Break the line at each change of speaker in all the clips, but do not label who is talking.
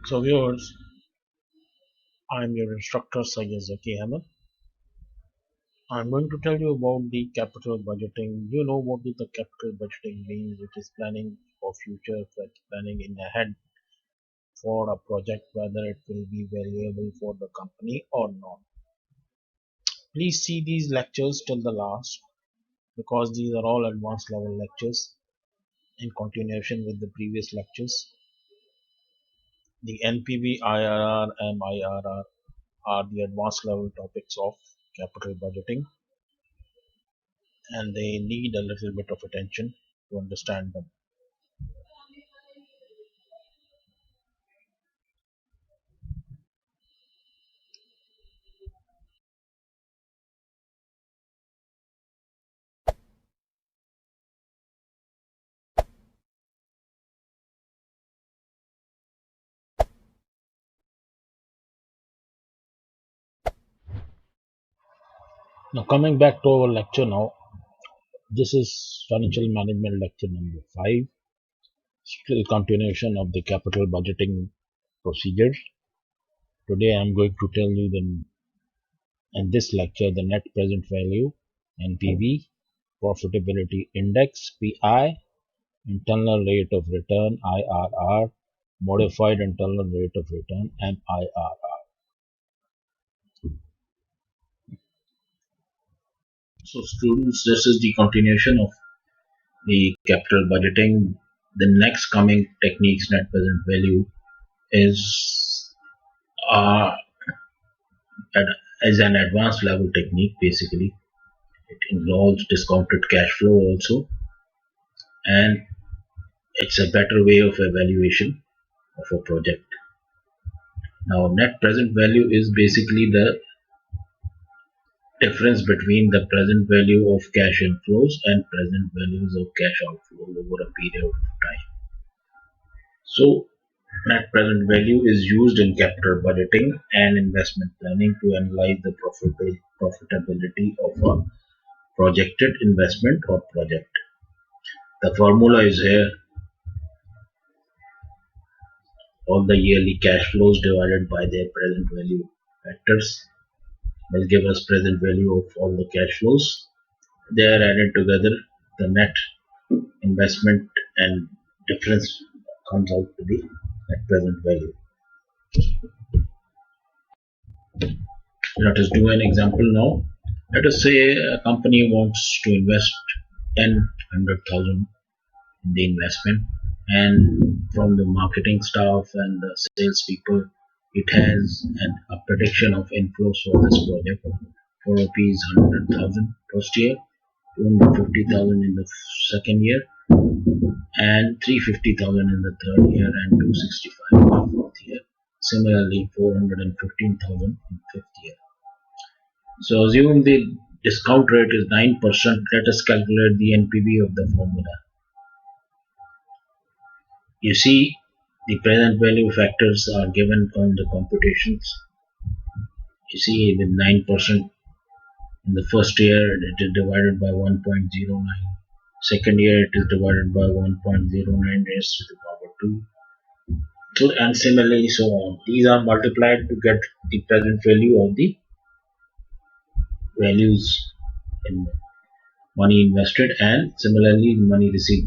So viewers, I'm your instructor Syed Zaki Ahmed. I'm going to tell you about the capital budgeting. You know what the capital budgeting means, which is planning for future, planning in ahead for a project, whether it will be valuable for the company or not. Please see these lectures till the last because these are all advanced level lectures in continuation with the previous lectures. The NPV, IRR, and MIRR are the advanced level topics of capital budgeting, and they need a little bit of attention to understand them. Now, coming back to our lecture now, this is financial management lecture number 5, still continuation of the capital budgeting procedure. Today I am going to tell you in this lecture the net present value NPV, profitability index PI, internal rate of return IRR, modified internal rate of return MIRR. So students, this is the continuation of the capital budgeting. The next coming techniques, net present value, is uh, as an advanced level technique. Basically, it involves discounted cash flow also, and it's a better way of evaluation of a project. Now, net present value is basically the difference between the present value of cash inflows and present values of cash outflow over a period of time. So, net present value is used in capital budgeting and investment planning to analyze the profitability of a projected investment or project. The formula is here: all the yearly cash flows divided by their present value factors will give us present value of all the cash flows. They are added together. The net investment and difference comes out to be net present value. Let us do an example now. Let us say a company wants to invest 100,000 in the investment, and from the marketing staff and the salespeople, it has a prediction of inflows for this project for rupees 100,000 first year, 250,000 in the second year, and 350,000 in the third year, and 265 in the fourth year. Similarly, 415,000 in fifth year. So assume the discount rate is 9%. Let us calculate the NPV of the formula. You see, the present value factors are given on the computations. You see, with 9% in the first year, it is divided by 1.09. Second year, it is divided by 1.09 raised to the power 2. So, and similarly, so on. These are multiplied to get the present value of the values in money invested and similarly money received.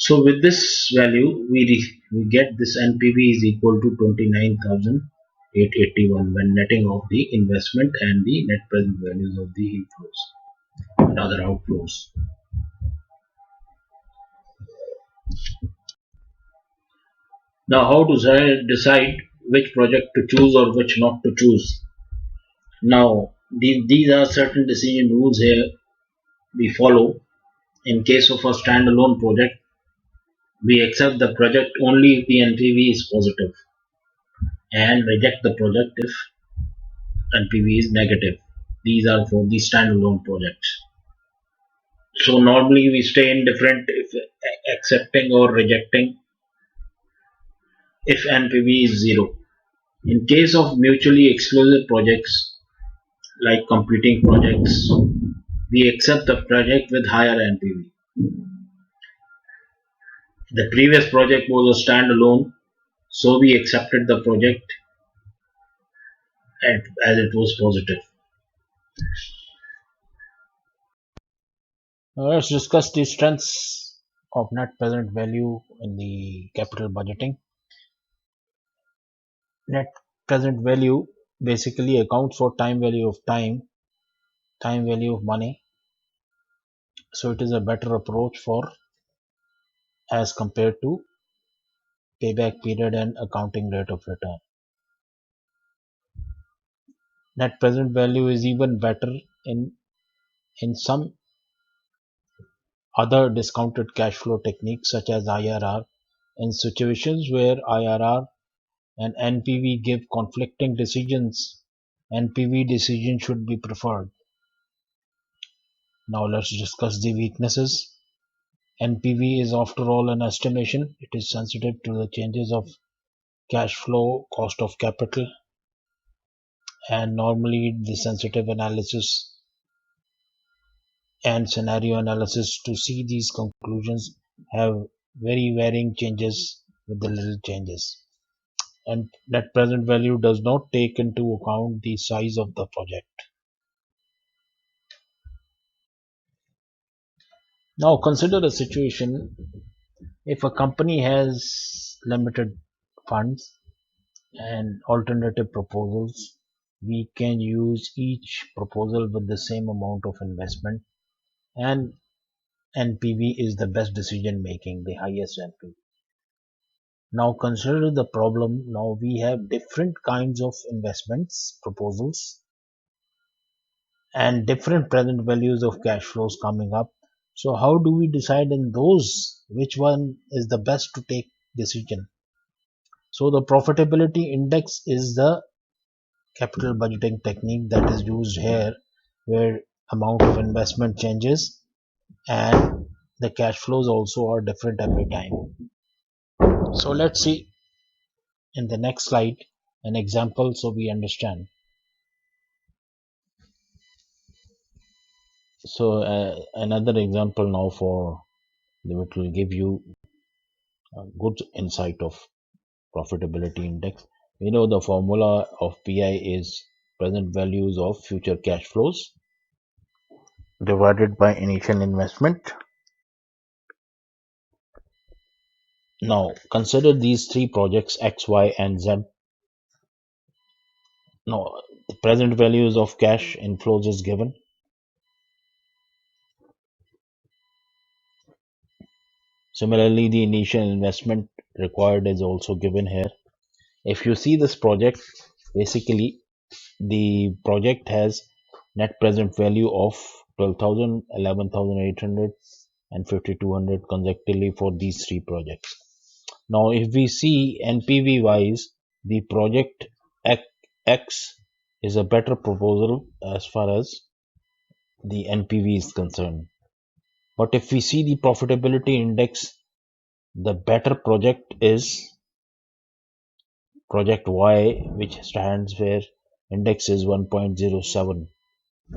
So with this value, we get this NPV is equal to 29,881 when netting off the investment and the net present values of the inflows and other outflows. Now, how to decide which project to choose or which not to choose? Now, these are certain decision rules here we follow. In case of a standalone project, we accept the project only if the NPV is positive and reject the project if NPV is negative. These are for the standalone projects. So normally we stay indifferent if accepting or rejecting if NPV is 0. In case of mutually exclusive projects like competing projects, we accept the project with higher NPV. The previous project was a standalone So we accepted the project as it was positive.
Now let's discuss the strengths of net present value in the capital budgeting. Net present value basically accounts for time value of money. So it is a better approach for as compared to payback period and accounting rate of return. Net present value is even better in in some other discounted cash flow techniques such as IRR. In situations where IRR and NPV give conflicting decisions, NPV decision should be preferred. Now let's discuss the weaknesses. NPV is after all an estimation. It is sensitive to the changes of cash flow, cost of capital, and normally the sensitive analysis and scenario analysis to see these conclusions have very varying changes with the little changes. And net present value does not take into account the size of the project. Now consider a situation if a company has limited funds and alternative proposals. We can use each proposal with the same amount of investment, and NPV is the best decision making, the highest NPV. Now consider the problem. Now we have different kinds of investments proposals and different present values of cash flows coming up. So how do we decide in those which one is the best to take decision? So the profitability index is the capital budgeting technique that is used here, where amount of investment changes and the cash flows also are different every time. So let's see in the next slide an example so we understand. So another example now for which will give you a good insight of profitability index. We know the formula of PI is present values of future cash flows divided by initial investment. Now consider these three projects X, Y, and Z. Now the present values of cash inflows is given. Similarly, the initial investment required is also given here. If you see this project, basically the project has net present value of 12,000, 11,800, and 5,200 consecutively for these three projects. Now, if we see NPV wise, the project X is a better proposal as far as the NPV is concerned. But if we see the profitability index, the better project is project Y, which stands where index is 1.07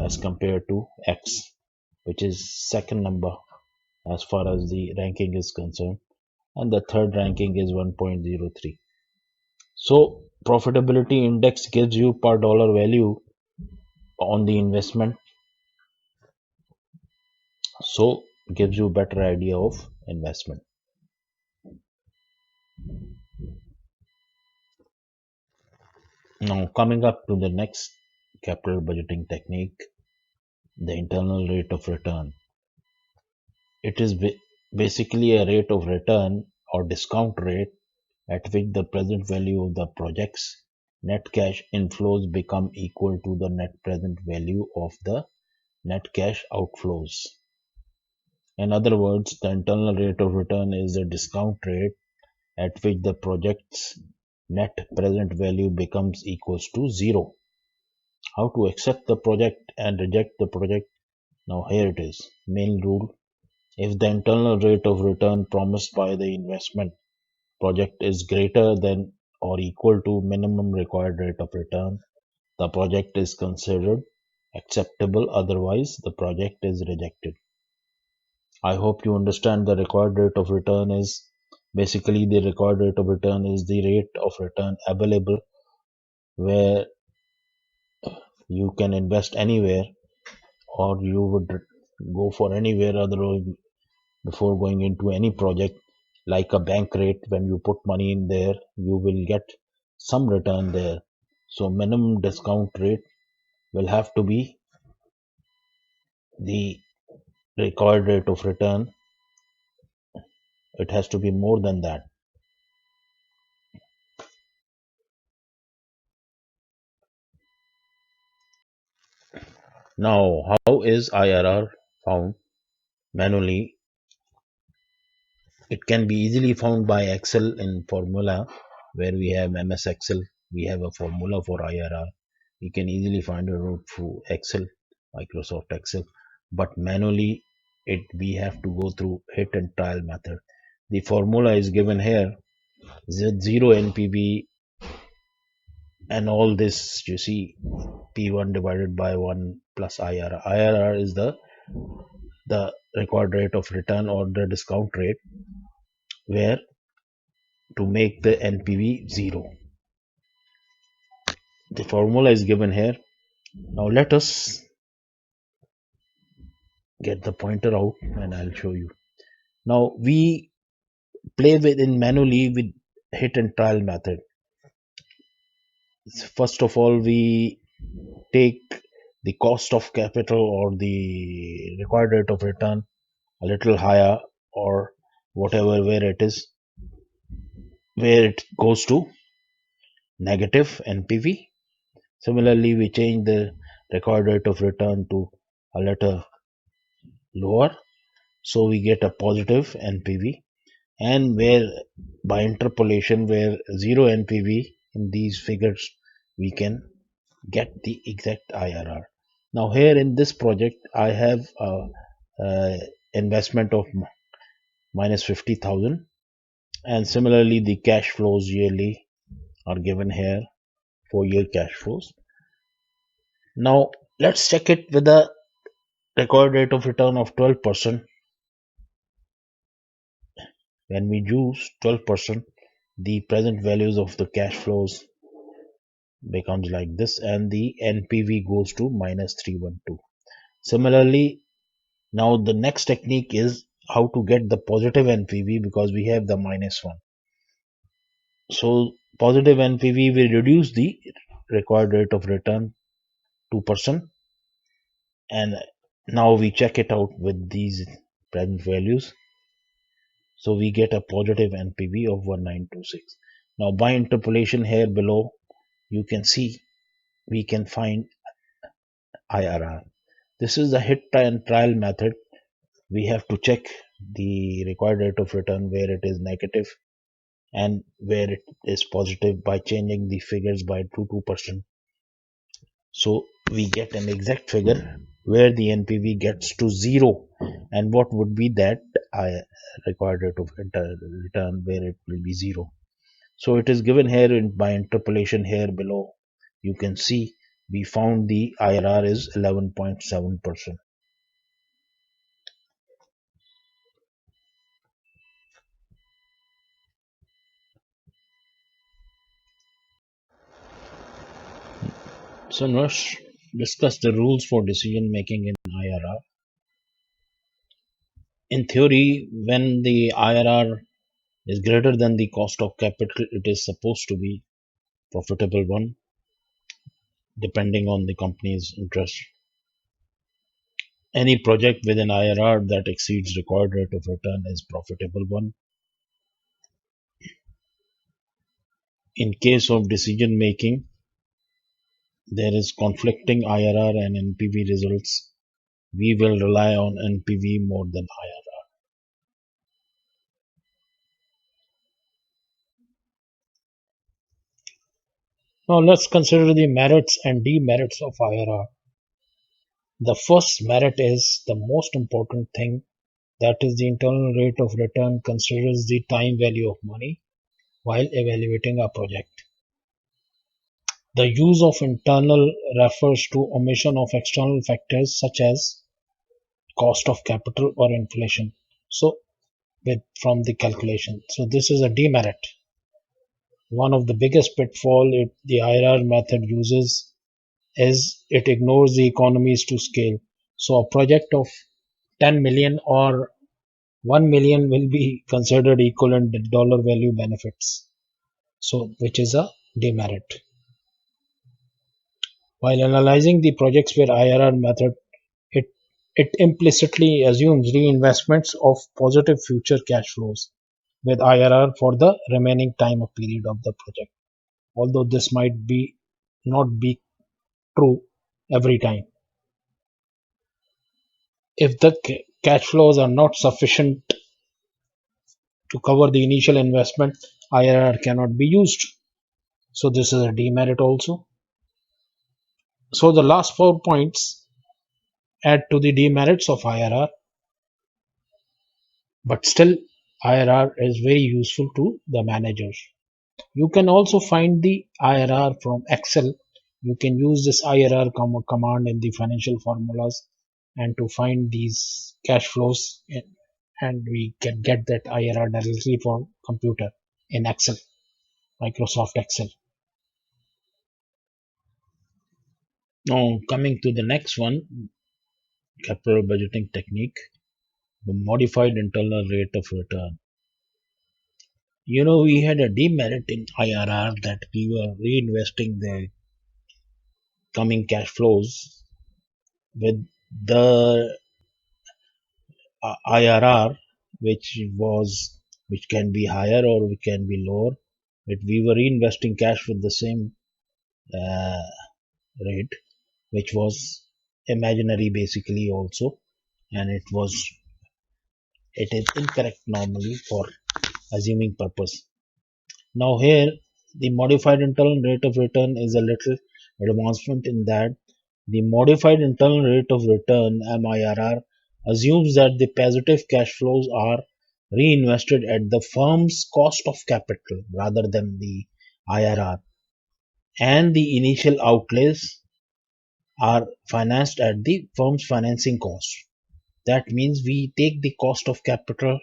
as compared to X, which is second number as far as the ranking is concerned, and the third ranking is 1.03. So profitability index gives you per dollar value on the investment, so gives you better idea of investment. Now coming up to the next capital budgeting technique, the internal rate of return. It is basically a rate of return or discount rate at which the present value of the project's net cash inflows become equal to the net present value of the net cash outflows. In other words, the internal rate of return is the discount rate at which the project's net present value becomes equals to zero. How to accept the project and reject the project? Now here it is. Main rule: if the internal rate of return promised by the investment project is greater than or equal to minimum required rate of return, the project is considered acceptable, otherwise the project is rejected. I hope you understand the required rate of return is Basically, the required rate of return is the rate of return available where you can invest anywhere, or you would go for anywhere other before going into any project. Like a bank rate, when you put money in there, you will get some return there. So minimum discount rate will have to be the required rate of return. It has to be more than that. Now, how is IRR found manually? It can be easily found by Excel in formula, where we have MS Excel. We have a formula for IRR. We can easily find it out through Excel, Microsoft Excel. But manually, it we have to go through hit and trial method. The formula is given here: zero NPV and all this. You see, P1 divided by 1 plus IRR. IRR is the required rate of return or the discount rate, where to make the NPV zero. The formula is given here. Now let us get the pointer out and I'll show you. Now we play with in manually with hit and trial method. First of all, we take the cost of capital or the required rate of return a little higher, or whatever, where it goes to negative NPV. Similarly, we change the required rate of return to a little lower, so we get a positive NPV. And where by interpolation, where zero NPV in these figures, we can get the exact IRR. Now here in this project, I have a investment of minus 50,000, and similarly the cash flows yearly are given here, 4-year cash flows. Now let's check it with a required rate of return of 12%. When we use 12%, the present values of the cash flows becomes like this, and the NPV goes to minus 312. Similarly, now the next technique is how to get the positive NPV, because we have the minus 1. So positive NPV will reduce the required rate of return 2%, and now we check it out with these present values. So we get a positive NPV of 1926. Now by interpolation here below, you can see we can find IRR. This is the hit and trial method. We have to check the required rate of return where it is negative and where it is positive by changing the figures by 2%. So we get an exact figure where the NPV gets to zero, and what would be that required rate of return where it will be zero. So it is given here by interpolation here below. You can see we found the IRR is 11.7%. So let's discuss the rules for decision making in IRR. In theory, when the IRR is greater than the cost of capital, it is supposed to be profitable one, depending on the company's interest. Any project with an IRR that exceeds required rate of return is profitable one. In case of decision making, there is conflicting IRR and NPV results. We will rely on NPV more than IRR. Now let's consider the merits and demerits of IRR. The first merit is the most important thing, that is the internal rate of return considers the time value of money while evaluating a project. The use of internal refers to omission of external factors such as cost of capital or inflation. So from the calculation. So this is a demerit. One of the biggest pitfall the IRR method uses is it ignores the economies to scale. So a project of 10 million or 1 million will be considered equivalent dollar value benefits. So which is a demerit. While analyzing the projects with IRR method, it it implicitly assumes reinvestments of positive future cash flows with IRR for the remaining time of period of the project. Although this might be not be true every time. If the cash flows are not sufficient to cover the initial investment, IRR cannot be used. So this is a demerit also. So the last 4 points add to the demerits of IRR, but still IRR is very useful to the managers. You can also find the IRR from Excel. You can use this IRR command in the financial formulas and to find these cash flows and we can get that IRR directly from computer in Excel, Microsoft Excel. Now coming to the next one, capital budgeting technique, the modified internal rate of return. We had a demerit in IRR that we were reinvesting the coming cash flows with the IRR, which can be higher or which can be lower. But we were reinvesting cash with the same uh, rate, which was imaginary basically also, and it is incorrect normally for assuming purpose. Now here, the modified internal rate of return is a little advancement in that the modified internal rate of return MIRR assumes that the positive cash flows are reinvested at the firm's cost of capital rather than the IRR, and the initial outlays are financed at the firm's financing cost. That means we take the cost of capital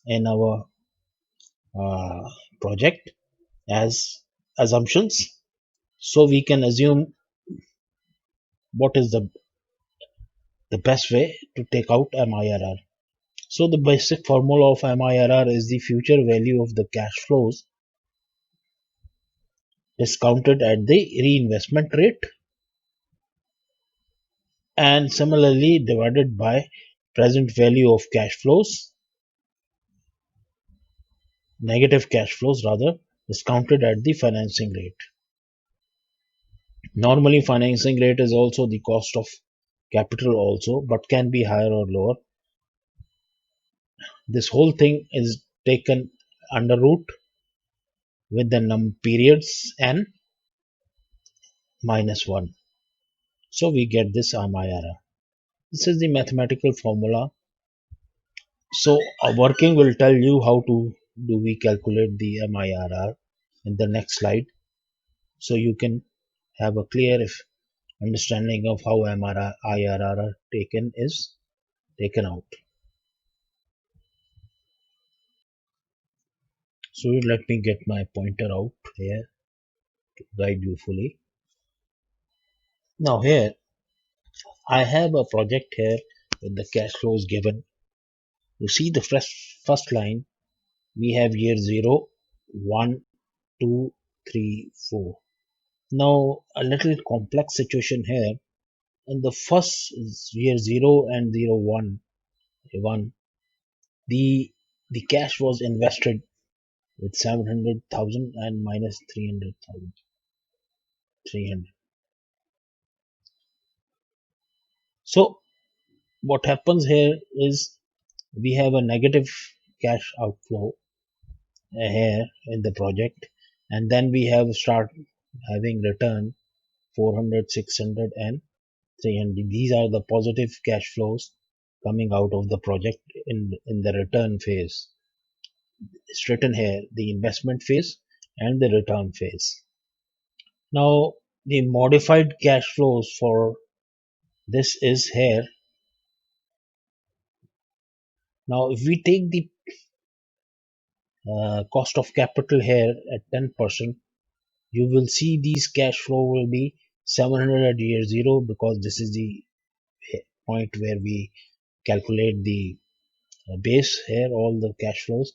in our uh, project as assumptions, so we can assume what is the best way to take out MIRR. So the basic formula of MIRR is the future value of the cash flows discounted at the reinvestment rate and similarly divided by present value of cash flows, negative cash flows rather, discounted at the financing rate. Normally financing rate is also the cost of capital also, but can be higher or lower. This whole thing is taken under root with the periods n minus 1. So we get this MIRR. This is the mathematical formula. So working will tell you how to do we calculate the MIRR in the next slide. So you can have a clear understanding of how IRR taken out. So let me get my pointer out here to guide you fully. Now here I have a project here with the cash flows given. You see the first line, we have year 0, 1, 2, 3, 4. Now a little complex situation here. In the first year 0 and 1, the cash was invested with 700,000 and minus 300,000. 300. So what happens here is we have a negative cash outflow here in the project, and then we have start having return 400, 600, and 300. These are the positive cash flows coming out of the project in the return phase. It's written here the investment phase and the return phase. Now the modified cash flows for this is here. Now if we take the cost of capital here at 10%, you will see these cash flow will be 700 at year zero, because this is the point where we calculate the base here, all the cash flows.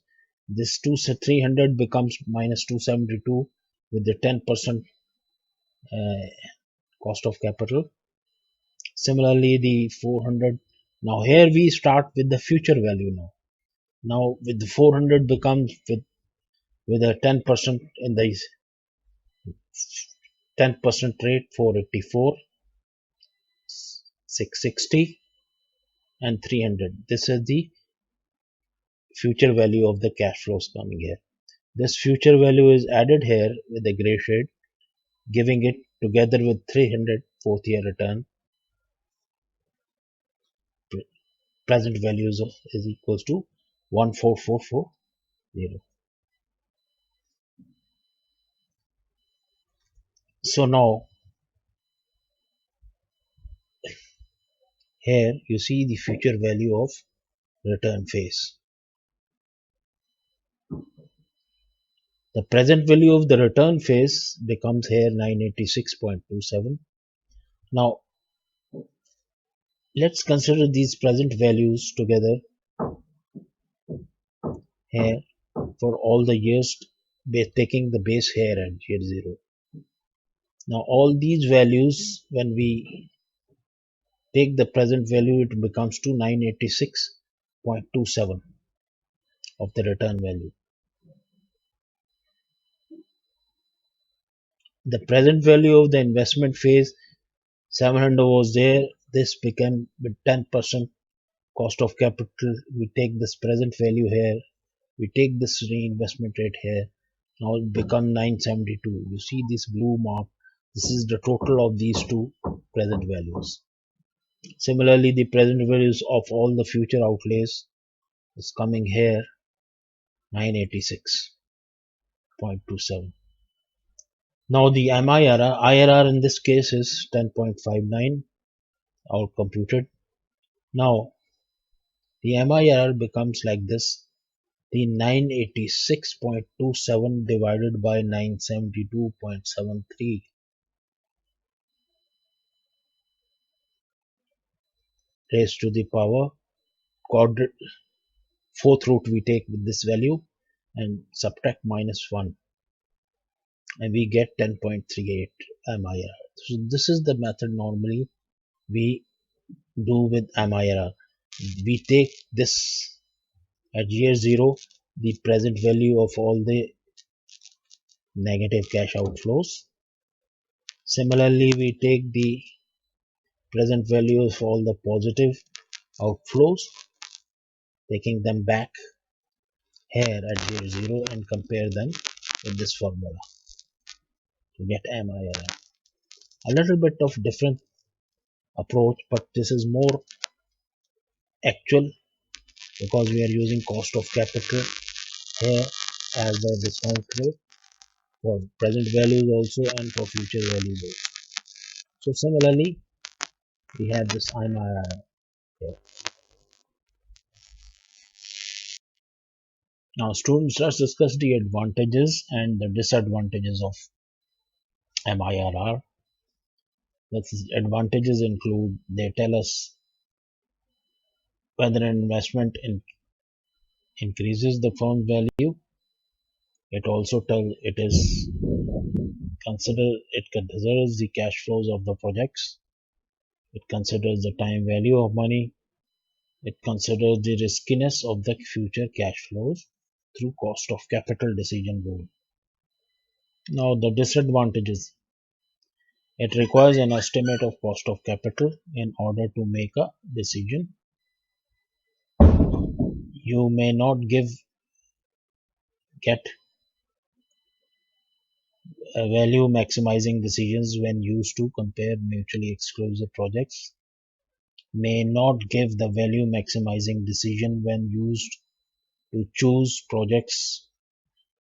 This 300 becomes minus 272 with the 10% cost of capital. Similarly, the 400. Now here we start with the future value now. Now with the 400 becomes with a 10% in the 10% rate, 484, 660, and 300. This is the future value of the cash flows coming here. This future value is added here with a gray shade, giving it together with 300 fourth year return. Present values of is equals to 14440. So now here you see the future value of return phase. The present value of the return phase becomes here 986.27. Now let's consider these present values together here for all the years, taking the base here at year 0. Now all these values, when we take the present value, it becomes to 986.27 of the return value. The present value of the investment phase, 700 was there. This became with 10% cost of capital. We take this present value here. We take this reinvestment rate here. Now it become 972. You see this blue mark. This is the total of these two present values. Similarly, the present values of all the future outlays is coming here 986.27. Now the MIRR, IRR in this case is 10.59 out computed. Now the MIRR becomes like this: the 986.27 divided by 972.73 raised to the power quadrant fourth root we take with this value and subtract -1, and we get 10.38 MIRR. So this is the method normally we do with MIRR. We take this at year 0, the present value of all the negative cash outflows. Similarly, we take the present value of all the positive outflows, taking them back here at year 0 and compare them with this formula to get MIRR. A little bit of different approach, but this is more actual because we are using cost of capital here as the discount rate for present values also and for future values also. So similarly, we have this MIRR here. Now students, let's discuss the advantages and the disadvantages of MIRR. The advantages include they tell us whether an investment increases the firm value. It also tells it considers the cash flows of the projects. It considers the time value of money. It considers the riskiness of the future cash flows through cost of capital decision rule. Now the disadvantages. It requires an estimate of cost of capital in order to make a decision. You may not get value maximizing decisions when used to compare mutually exclusive projects. May not give the value maximizing decision when used to choose projects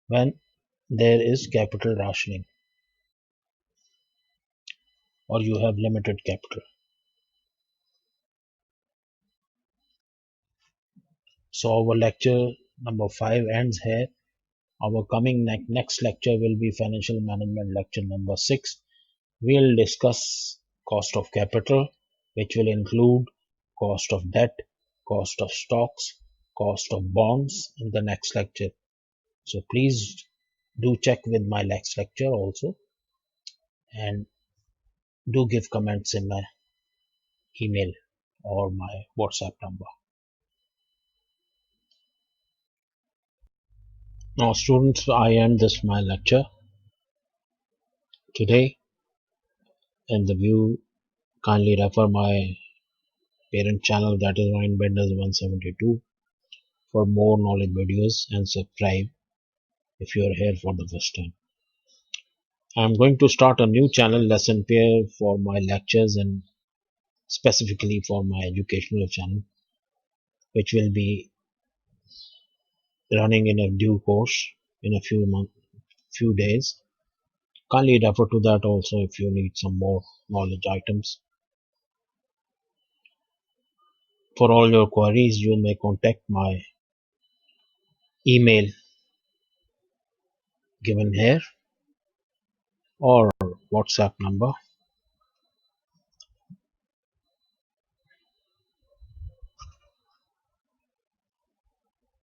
when there is capital rationing or you have limited capital. So our lecture number 5 ends here. Our coming next lecture will be financial management lecture number 6. We'll discuss cost of capital, which will include cost of debt, cost of stocks, cost of bonds in the next lecture. So please do check with my next lecture also, and do give comments in my email or my WhatsApp number. Now students, I end this my lecture today, and the view kindly refer my parent channel, that is Mindbenders 172, for more knowledge videos, and subscribe if you are here for the first time. I am going to start a new channel, Lesson Pair, for my lectures and specifically for my educational channel, which will be running in a due course in a few days. Kindly refer to that also if you need some more knowledge items. For all your queries, you may contact my email given here or WhatsApp number.